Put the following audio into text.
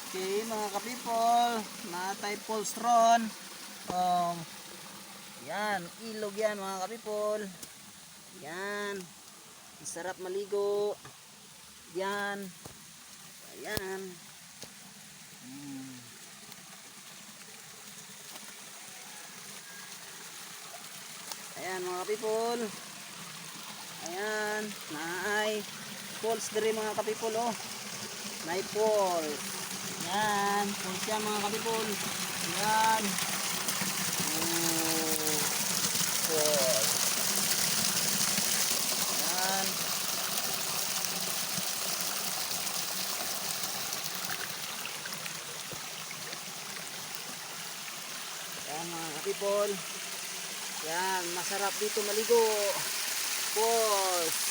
Okay, mga ka-people, natay polstron. Yan, ilog yan mga ka-people. Yan, sarap maligo. Yan, ayan. Ayan mga ka-people. Ayan, naay falls diri mga ka-people, oh. Naay falls. Yan, falls yan mga ka-people. Yan. Oh, falls. Yan. Yan mga ka-people. Yan, masarap dito maligo. Falls.